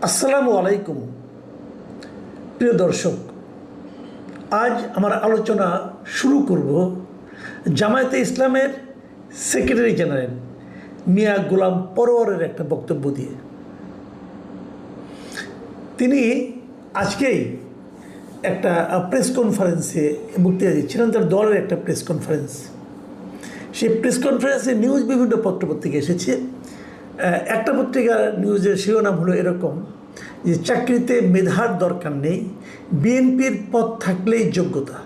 আসসালামু আলাইকুম প্রিয় দর্শক। আজ আমার আলোচনা শুরু করব জামায়াতে ইসলামের সেক্রেটারি জেনারেল মিয়া গোলাম পরোয়ারের একটা বক্তব্য দিয়ে। তিনি আজকেই একটা প্রেস কনফারেন্সে বক্তৃতা দিচ্ছিলেন, তার দলের একটা প্রেস কনফারেন্স। সেই প্রেস কনফারেন্সে নিউজ বিভিন্ন পত্রপত্রিকা এসেছে। একটা পত্রিকার নিউজের শিরোনাম হলো এরকম যে চাকরিতে মেধার দরকার নেই, বিএনপির পদ থাকলেই যোগ্যতা।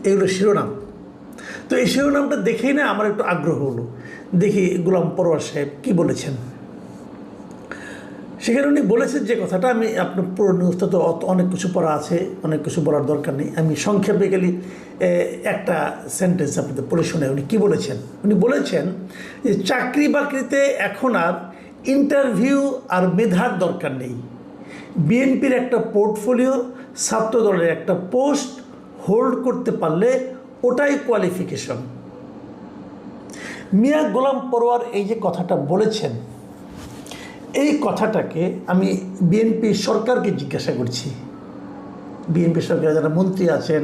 এগুলো শিরোনাম। তো এই শিরোনামটা দেখেই না আমার একটু আগ্রহ হলো, দেখি গোলাম পরোয়ার সাহেব কী বলেছেন। সেখানে উনি বলেছেন যে কথাটা, আমি আপনার পুরো নিউজটা তো অনেক কিছু পড়া আছে, অনেক কিছু বলার দরকার নেই, আমি সংক্ষেপে গেলে একটা সেন্টেন্স আপনাদের পড়ে শুনে উনি কী বলেছেন। উনি বলেছেন যে চাকরি বাকরিতে এখন আর ইন্টারভিউ আর মেধার দরকার নেই, বিএনপির একটা পোর্টফোলিও, ছাত্রদলের একটা পোস্ট হোল্ড করতে পারলে ওটাই কোয়ালিফিকেশন। মিয়া গোলাম পরোয়ার এই যে কথাটা বলেছেন, এই কথাটাকে আমি বিএনপি সরকারকে জিজ্ঞাসা করছি। বিএনপি সরকারে যারা মন্ত্রী আছেন,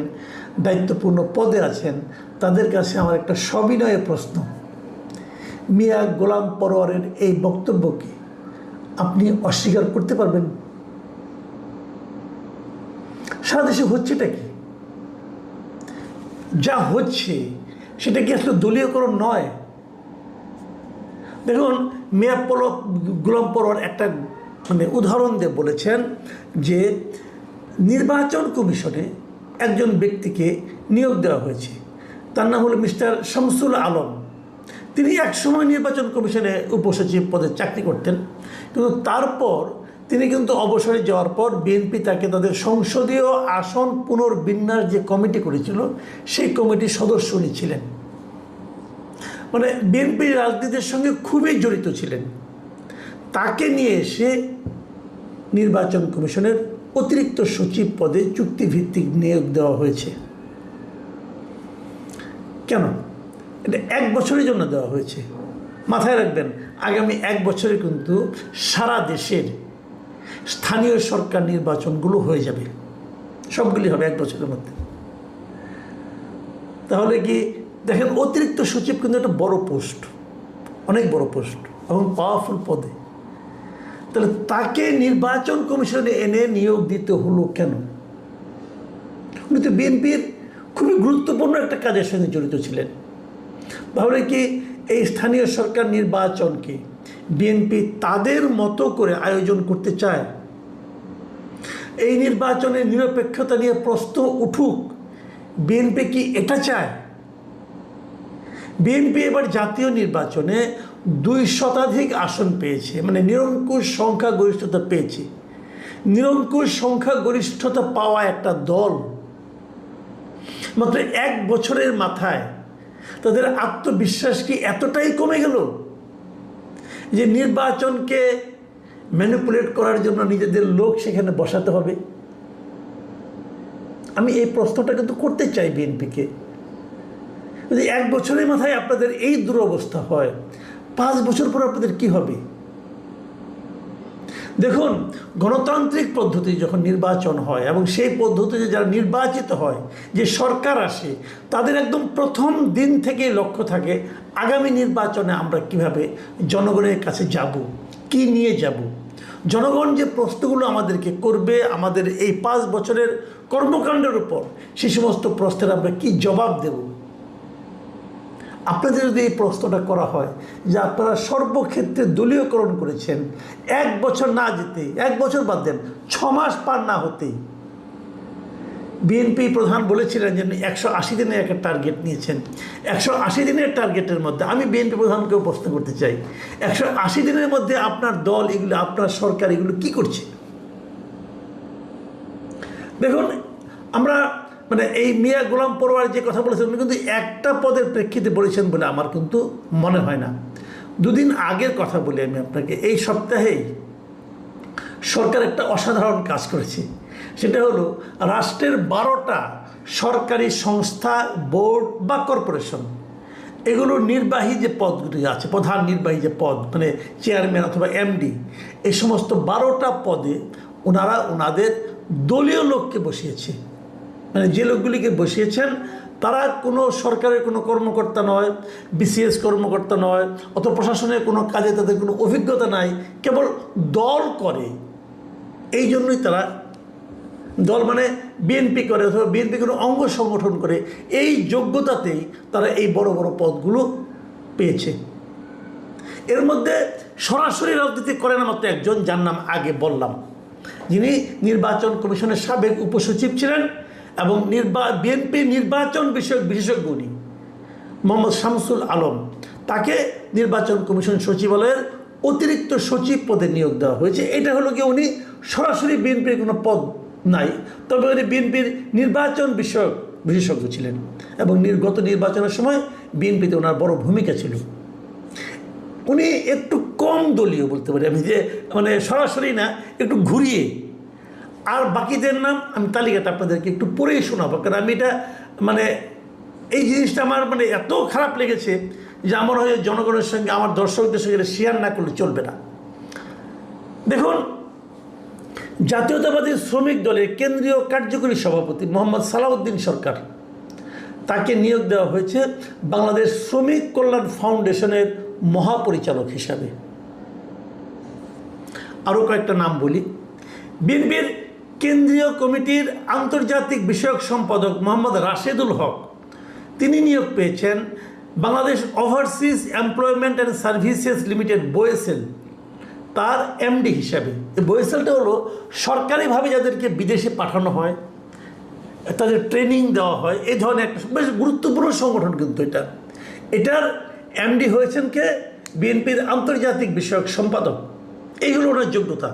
দায়িত্বপূর্ণ পদে আছেন, তাদের কাছে আমার একটা সবিনয় প্রশ্ন, মিয়া গোলাম পরোয়ারের এই বক্তব্যকে আপনি অস্বীকার করতে পারবেন? সারা দেশে হচ্ছেটা কি? যা হচ্ছে সেটা কি আসলে দলীয়করণ নয়? দেখুন, মিয়া গোলাম পরোয়ার একটা উদাহরণ দিয়ে বলেছেন যে নির্বাচন কমিশনে একজন ব্যক্তিকে নিয়োগ দেওয়া হয়েছে, তার নাম হলো মিস্টার শামসুল আলম। তিনি একসময় নির্বাচন কমিশনে উপসচিব পদে চাকরি করতেন, কিন্তু তারপর তিনি কিন্তু অবসরে যাওয়ার পর বিএনপি তাকে তাদের সংসদীয় আসন পুনর্বিন্যাস যে কমিটি করেছিল সেই কমিটির সদস্য উনি ছিলেন। মানে বিএনপির রাজনীতির সঙ্গে খুবই জড়িত ছিলেন। তাকে নিয়ে এসে নির্বাচন কমিশনের অতিরিক্ত সচিব পদে চুক্তিভিত্তিক নিয়োগ দেওয়া হয়েছে। কেন? এটা 1 বছরের জন্য দেওয়া হয়েছে। মাথায় রাখবেন, আগামী 1 বছরে কিন্তু সারা দেশের স্থানীয় সরকার নির্বাচনগুলো হয়ে যাবে, সবগুলি হবে 1 বছরের মধ্যে। তাহলে কি দেখেন, অতিরিক্ত সচিব কিন্তু একটা বড় পোস্ট, অনেক বড় পোস্ট এবং পাওয়ারফুল পদে। তাহলে তাকে নির্বাচন কমিশনে এনে নিয়োগ দিতে হলো কেন? উনি তো বিএনপির খুবই গুরুত্বপূর্ণ একটা কাজের সঙ্গে জড়িত ছিলেন। তাহলে কি এই স্থানীয় সরকার নির্বাচনকে বিএনপি তাদের মতো করে আয়োজন করতে চায়? এই নির্বাচনের নিরপেক্ষতা নিয়ে প্রশ্ন উঠুক, বিএনপি কি এটা চায়? বিএনপি এবার জাতীয় নির্বাচনে 2 শতাধিক আসন পেয়েছে, মানে নিরঙ্কুশ সংখ্যাগরিষ্ঠতা পেয়েছে। নিরঙ্কুশ সংখ্যাগরিষ্ঠতা পাওয়া একটা দল মাত্র 1 বছরের মাথায় তাদের আত্মবিশ্বাস কি এতটাই কমে গেল যে নির্বাচনকে ম্যানিপুলেট করার জন্য নিজেদের লোক সেখানে বসাতে হবে? আমি এই প্রশ্নটা কিন্তু করতে চাই বিএনপিকে। যদি 1 বছরের মাথায় আপনাদের এই দুরবস্থা হয়, 5 বছর পর আপনাদের কি হবে? দেখুন, গণতান্ত্রিক পদ্ধতি যখন নির্বাচন হয় এবং সেই পদ্ধতিতে যারা নির্বাচিত হয়, যে সরকার আসে, তাদের একদম প্রথম দিন থেকে লক্ষ্য থাকে আগামী নির্বাচনে আমরা কিভাবে জনগণের কাছে যাব, কি নিয়ে যাব। জনগণ যে প্রশ্নগুলো আমাদেরকে করবে আমাদের এই 5 বছরের কর্মকাণ্ডের উপর, সেই সমস্ত প্রশ্নের আমরা কি জবাব দেব। আপনাদের যদি এই প্রশ্নটা করা হয় যে আপনারা সর্বক্ষেত্রে দলীয়করণ করেছেন, 1 বছর না যেতে, 1 বছর বাদ দেন, 6 মাস পার না হতেই বিএনপি প্রধান বলেছিলেন যে 180 দিনের একটা টার্গেট নিয়েছেন। 180 দিনের টার্গেটের মধ্যে আমি বিএনপি প্রধানকেও প্রশ্ন করতে চাই, 180 দিনের মধ্যে আপনার দল এগুলো, আপনার সরকার এগুলো কি করছে? দেখুন, আমরা এই মিয়া গোলাম পরোয়ার যে কথা বলেছেন, উনি কিন্তু একটা পদের প্রেক্ষিতে বলেছেন বলে আমার কিন্তু মনে হয় না। 2 দিন আগের কথা বলি আমি আপনাকে। এই সপ্তাহেই সরকার একটা অসাধারণ কাজ করেছে, সেটা হলো রাষ্ট্রের 12টা সরকারি সংস্থা, বোর্ড বা কর্পোরেশন এগুলো নির্বাহী যে পদগুলি আছে, প্রধান নির্বাহী যে পদ, মানে চেয়ারম্যান অথবা এমডি, এই সমস্ত 12টা পদে ওনারা ওনাদের দলীয় লোককে বসিয়েছে। মানে যে লোকগুলিকে বসিয়েছেন তারা কোনো সরকারের কোনো কর্মকর্তা নয়, বিসিএস কর্মকর্তা নয়, অথবা প্রশাসনের কোনো কাজে তাদের কোনো অভিজ্ঞতা নাই, কেবল দল করে। এই জন্যই তারা, দল মানে বিএনপি করে অথবা বিএনপি কোনো অঙ্গ সংগঠন করে, এই যোগ্যতাতেই তারা এই বড় বড় পদগুলো পেয়েছে। এর মধ্যে সরাসরি রাজনীতি করে না মাত্র একজন, যার নাম আগে বললাম, যিনি নির্বাচন কমিশনের সাবেক উপসচিব ছিলেন এবং বিএনপি নির্বাচন বিষয়ক বিশেষজ্ঞ উনি, মোহাম্মদ শামসুল আলম। তাকে নির্বাচন কমিশন সচিবালয়ের অতিরিক্ত সচিব পদে নিয়োগ দেওয়া হয়েছে। এটা হলো কি, উনি সরাসরি বিএনপির কোনো পদ নাই, তবে উনি বিএনপির নির্বাচন বিষয়ক বিশেষজ্ঞ ছিলেন এবং গত নির্বাচনের সময় বিএনপিতে ওনার বড় ভূমিকা ছিল। উনি একটু কম দলীয় বলতে পারি আমি, যে মানে সরাসরি না, একটু ঘুরিয়ে। আর বাকিদের নাম আমি তালিকাটা আপনাদেরকে একটু পড়েই শোনাবো, কারণ আমি এটা মানে এই জিনিসটা আমার মানে এত খারাপ লেগেছে যে আমার হয়ে জনগণের সঙ্গে, আমার দর্শকদের সঙ্গে শেয়ার না করলে চলবে না। দেখুন, জাতীয়তাবাদী শ্রমিক দলের কেন্দ্রীয় কার্যকরী সভাপতি মোহাম্মদ সালাউদ্দিন সরকার, তাকে নিয়োগ দেওয়া হয়েছে বাংলাদেশ শ্রমিক কল্যাণ ফাউন্ডেশনের মহাপরিচালক হিসাবে। আরও কয়েকটা নাম বলি। বিএনপির কেন্দ্রীয় কমিটির আন্তর্জাতিক বিষয়ক সম্পাদক মোহাম্মদ রাশেদুল হক, তিনি নিয়োগ পেয়েছেন Bangladesh overseas employment and services limited BOESL, তার এমডি হিসাবে। এই বোয়েসেলটা হলো সরকারিভাবে যাদেরকে বিদেশে পাঠানো হয়, তাদের ট্রেনিং দেওয়া হয়, এই ধরনের একটা বেশ গুরুত্বপূর্ণ সংগঠন। কিন্তু এটার এমডি হয়েছেন কে? বিএনপির আন্তর্জাতিক বিষয়ক সম্পাদক। এই হলো ওনার যোগ্যতা।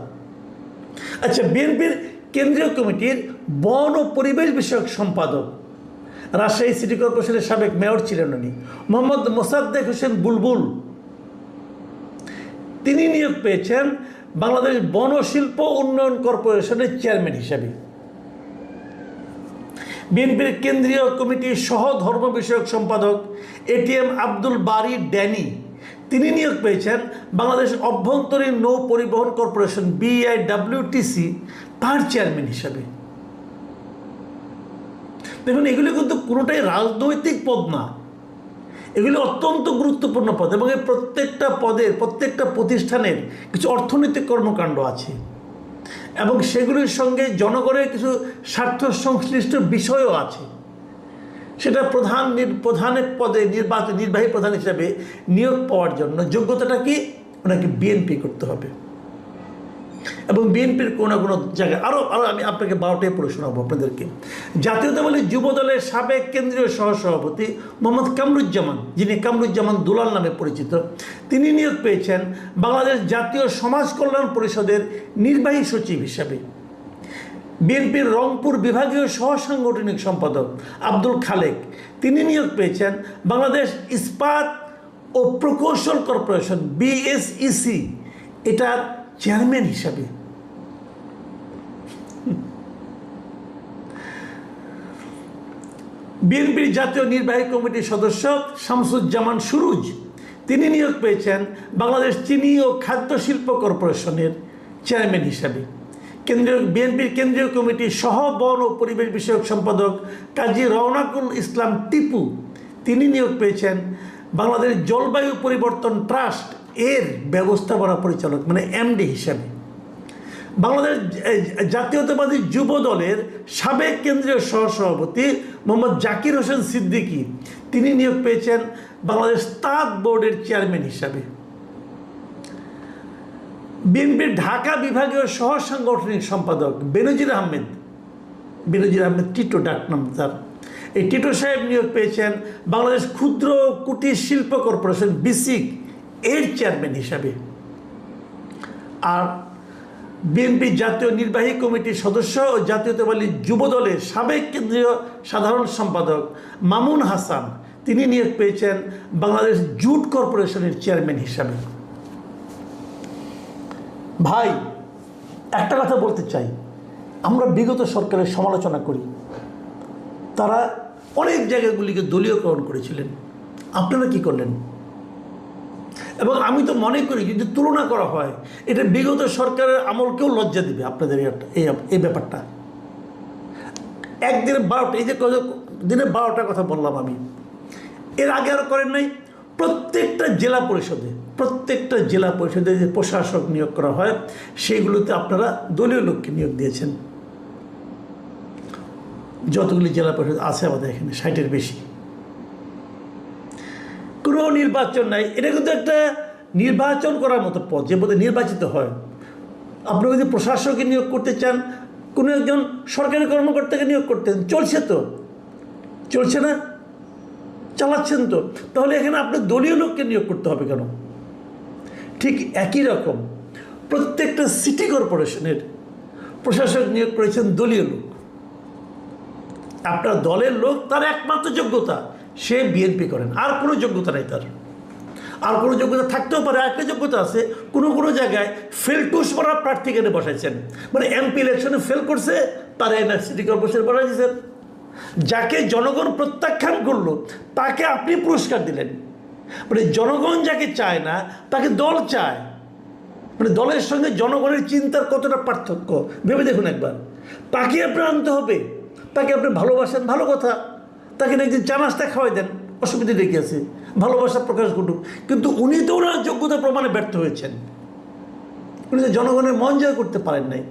আচ্ছা, বিএনপির কেন্দ্রীয় কমিটির বন ও পরিবেশ বিষয়ক সম্পাদক, রাজশাহী সিটি কর্পোরেশনের সাবেক মেয়র ছিলেন উনি, মোহাম্মদ মোসাদ্দেক হোসেন বুলবুল, তিনি নিয়োগ পেয়েছেন বাংলাদেশ বন শিল্প উন্নয়ন কর্পোরেশনের চেয়ারম্যান হিসাবে। বিএনপির কেন্দ্রীয় কমিটির সহ ধর্ম বিষয়ক সম্পাদক এটিএম আব্দুল বারী ড্যানি, তিনি নিয়োগ পেয়েছেন বাংলাদেশ অভ্যন্তরীণ নৌ পরিবহন কর্পোরেশন BIWTC, তার চেয়ারম্যান হিসাবে। দেখুন, এগুলি কিন্তু কোনোটাই রাজনৈতিক পদ না, এগুলি অত্যন্ত গুরুত্বপূর্ণ পদ এবং এই প্রত্যেকটা পদের, প্রত্যেকটা প্রতিষ্ঠানের কিছু অর্থনৈতিক কর্মকাণ্ড আছে এবং সেগুলির সঙ্গে জনগণের কিছু স্বার্থ সংশ্লিষ্ট বিষয়ও আছে। সেটা প্রধানের পদে নির্বাহী প্রধান হিসাবে নিয়োগ পাওয়ার জন্য যোগ্যতাটা কি? ওনাকে বিএনপি করতে হবে এবং বিএনপির কোনো না কোনো জায়গায় আরও আমি আপনাকে 12টাই পড়ে শোনাবো আপনাদেরকে। জাতীয়তাবাদী যুব দলের সাবেক কেন্দ্রীয় সহসভাপতি মোহাম্মদ কামরুজ্জামান, যিনি কামরুজ্জামান দুলাল নামে পরিচিত, তিনি নিয়োগ পেয়েছেন বাংলাদেশ জাতীয় সমাজ কল্যাণ পরিষদের নির্বাহী সচিব হিসাবে। বিএনপির রংপুর বিভাগীয় সহ সাংগঠনিক সম্পাদক আব্দুল খালেক, তিনি নিয়োগ পেয়েছেন বাংলাদেশ ইস্পাত ও প্রকৌশল কর্পোরেশন BSEC, এটার চেয়ারম্যান হিসাবে। বিএনপির জাতীয় নির্বাহী কমিটির সদস্য শামসুজ্জামান সুরুজ, তিনি নিয়োগ পেয়েছেন বাংলাদেশ চিনি ও খাদ্য শিল্প কর্পোরেশনের চেয়ারম্যান হিসাবে। বিএনপির কেন্দ্রীয় কমিটির সহ বন ও পরিবেশ বিষয়ক সম্পাদক কাজী রওনাকুল ইসলাম টিপু, তিনি নিয়োগ পেয়েছেন বাংলাদেশ জলবায়ু পরিবর্তন ট্রাস্ট এর ব্যবস্থাপনা পরিচালক মানে MD হিসাবে। বাংলাদেশ জাতীয়তাবাদী যুব দলের সাবেক কেন্দ্রীয় সহসভাপতি মোহাম্মদ জাকির হোসেন সিদ্দিকী, তিনি নিয়োগ পেয়েছেন বাংলাদেশ তাঁত বোর্ডের চেয়ারম্যান হিসাবে। বিএনপির ঢাকা বিভাগীয় সহ সাংগঠনিক সম্পাদক বেনজির আহমেদ টিটো ডাকনাম তার, এই টিটো সাহেব নিয়োগ পেয়েছেন বাংলাদেশ ক্ষুদ্র ও কুটির শিল্প কর্পোরেশন BSIC এর চেয়ারম্যান হিসাবে। আর বিএনপি জাতীয় নির্বাহী কমিটির সদস্য ও জাতীয়তাবাদী যুব দলের সাবেক কেন্দ্রীয় সাধারণ সম্পাদক মামুন হাসান, তিনি নিয়োগ পেয়েছেন বাংলাদেশ জুট কর্পোরেশনের চেয়ারম্যান হিসাবে। ভাই, একটা কথা বলতে চাই, আমরা বিগত সরকারের সমালোচনা করি, তারা অনেক জায়গাগুলিকে দলীয়করণ করেছিলেন, আপনারা কি করলেন? এবং আমি তো মনে করি যদি তুলনা করা হয় এটা বিগত সরকারের আমলকেও লজ্জা দিবে আপনাদের এই ব্যাপারটা। একদিনে 12টা, এই যে দিনে 12টার কথা বললাম আমি, এর আগে আর করেন নাই। প্রত্যেকটা জেলা পরিষদে যে প্রশাসক নিয়োগ করা হয় সেগুলোতে আপনারা দলীয় লোককে নিয়োগ দিয়েছেন। যতগুলি জেলা পরিষদ আছে আমাদের এখানে 60-এর বেশি, কোনো নির্বাচন নাই। এটা কিন্তু একটা নির্বাচন করার মতো পদ, যে পদে নির্বাচিত হয়। আপনি যদি প্রশাসককে নিয়োগ করতে চান, কোনো একজন সরকারি কর্মকর্তাকে নিয়োগ করতেন, চলছে না, চালাচ্ছেন তো, তাহলে এখানে আপনার দলীয় লোককে নিয়োগ করতে হবে কেন? ঠিক একই রকম প্রত্যেকটা সিটি কর্পোরেশনের প্রশাসক নিয়োগ করেছেন দলীয় লোক। আপনার দলের লোক, তার একমাত্র যোগ্যতা সে বিএনপি করেন, আর কোনো যোগ্যতা নেই তার। আর কোনো যোগ্যতা থাকতেও পারে, একটা যোগ্যতা আছে, কোনো জায়গায় ফেলটুস করা প্রার্থীকে এনে বসাইছেন, মানে এমপি ইলেকশনে ফেল করছে তারা এনে সিটি কর্পোরেশন বসাইছেন। যাকে জনগণ প্রত্যাখ্যান করলো তাকে আপনি পুরস্কার দিলেন। মানে জনগণ যাকে চায় না তাকে দল চায়। মানে দলের সঙ্গে জনগণের চিন্তার কতটা পার্থক্য ভেবে দেখুন একবার। তাকে আপনার আনতে হবে, তাকে আপনি ভালোবাসেন, ভালো কথা, তাকে একদিন চা নাস্তা খাওয়াই দেন, অসুবিধা রেখে আছে, ভালোবাসা প্রকাশ ঘটুক। কিন্তু উনি তো ওনার যোগ্যতা প্রমাণে ব্যর্থ হয়েছেন, উনি তো জনগণের মন জয় করতে পারেন নাই।